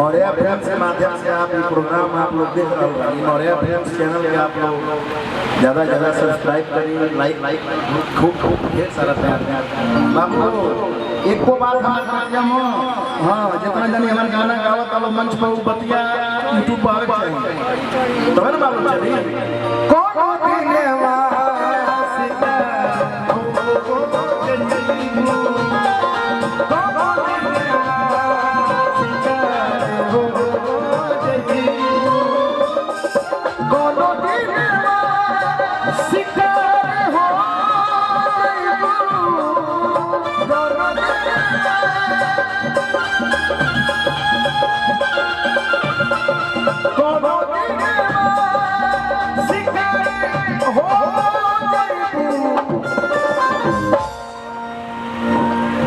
Maurya films के माध्यम से आप ये प्रोग्राम आप लोग देख रहे होगा। मौर्य फिल्म्स चैनल के आप लोग ज़्यादा सब्सक्राइब करिए, लाइक खूब ढेर सारा प्यार बाबू। एक को बात हम हाँ जितना जन हमारे गाना गावत आलो मंच पर बतिया यूट्यूब पर आवे चाहिए तो है ना बाबू। चलिए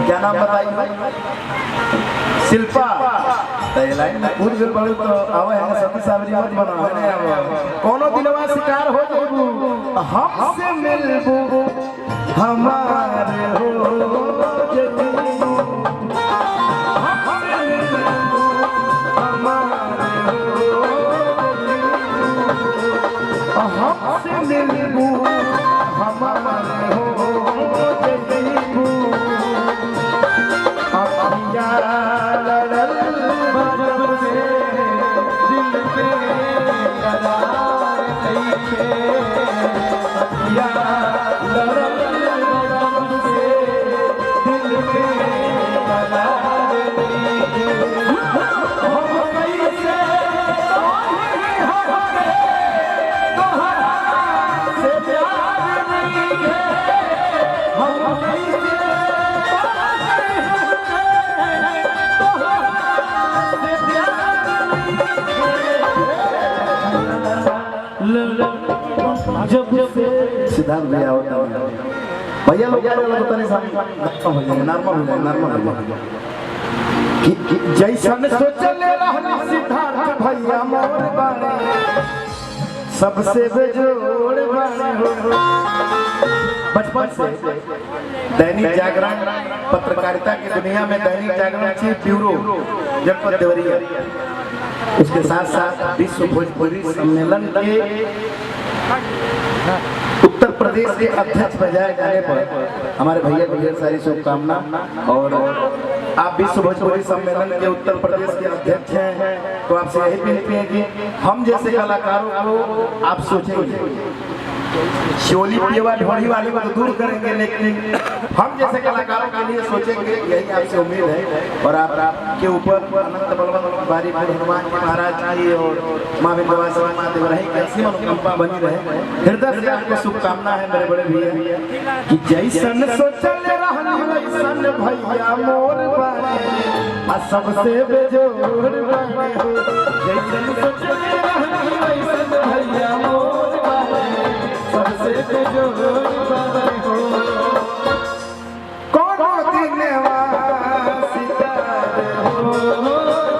क्या नाम बताइए? शिल्पा लाइन में कूद गल बड़ू तो आवे है सती सावरी मत बना है अब कोनो दिलवा शिकार हो जेबू हमसे मिलबू हमारे हो जेबू हमसे मिलबू हमारे हो हमसे मिलबू हमारे हो जेबू अखिया लड़ल बजब से दिल के करार नइखे अखिया लड़ल बजब से दिल के करार नइखे हम कैसे तोहरा से प्यार नइखे हम कैसे जब सिद्धांत भैया होता है भैया लोग यार लोग तने सामने हो जाए नॉर्मल हो जाए कि जैसन सोचल रहना सिद्धांत भैया मोर बारे सबसे बेजोड़ बारे हो। बचपन से दैनिक जागरण पत्रकारिता की दुनिया में दैनिक जागरण चीफ ब्यूरो जनपद देवरिया उसके साथ साथ विश्व भोजपुरी सम्मेलन के उत्तर प्रदेश के अध्यक्ष बजाए जाने पर हमारे भैया को ढेर सारी शुभकामना। और आप विश्व भोजपुरी सम्मेलन के उत्तर प्रदेश के अध्यक्ष हैं तो आपसे यही विनती है कि हम जैसे कलाकारों को आप सोचेंगे शोली पेवा ढोली वाले को तो दूर करेंगे लेकिन हम जैसे कलाकारों के लिए सोचेंगे, यही आपसे उम्मीद है। और आपके ऊपर अनंत बलवंत बारी हनुमान जी महाराज की और माँ विंध्यवासिनी माँ देवराही की ऐसी मनोकामना बनी रहे। हृदय से आपको शुभकामना है मेरे बड़े भैया कि जैसन सोचल रहना वैसन भैया मोर बारे सबसे बेजोड़ बारे हो। जैसन सोचल रहना वैसन भैया मोर बारे सबसे बेजोड़ बारे हो। कोनो दिनवा सितार हो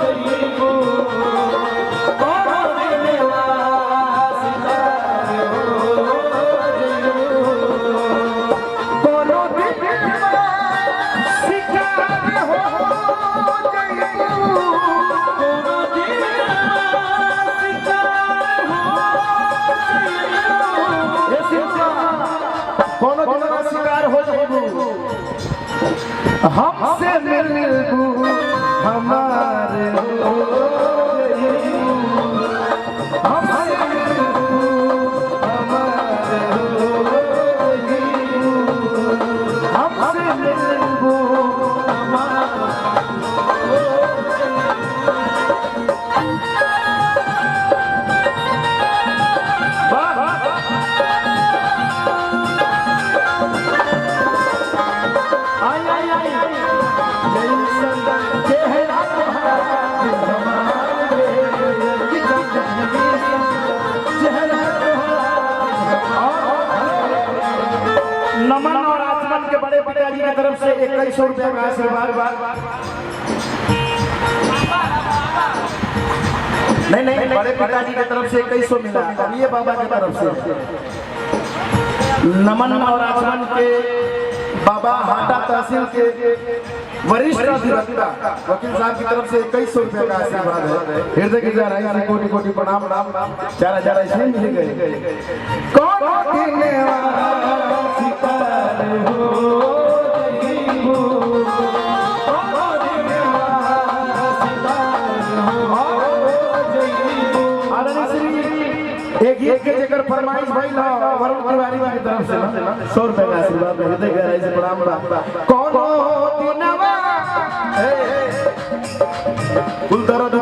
जइबू कोनो दिनवा सितार हो जइबू कोनो दिनवा सितार हो जइबू कोनो दिनवा सितार हो कोनो दिनवा शिकार हो जाबू हमसे मिलबू हमारे हो हमसे मिलबू हमारे हो हमसे मिलबू नमन और आचमन के बड़े पिताजी की तरफ से 2100 रुपया का आशीर्वाद। नहीं बड़े पिताजी की तरफ से 2100 मिला। अब ये बाबा की तरफ से नमन और आचमन के बाबा हाटा तहसील के वरिष्ठ अधिवक्ता वकील साहब की तरफ से 2100 रुपए का आशीर्वाद है। हृदय की गहराई से कोटि कोटि प्रणाम। 4000 ऐसे मिल गए। कौन देने वाला सितार हो जईबू, कौन देने वाला सितार हो जईबू। आदरणीय श्री एक गीत के जेकर फरमाइश भइल ह वरुण तिवारी जी की तरफ से 100 रुपए का आशीर्वाद है। हृदय गहराई से प्रणाम। कौन दिनवा कुल दर्द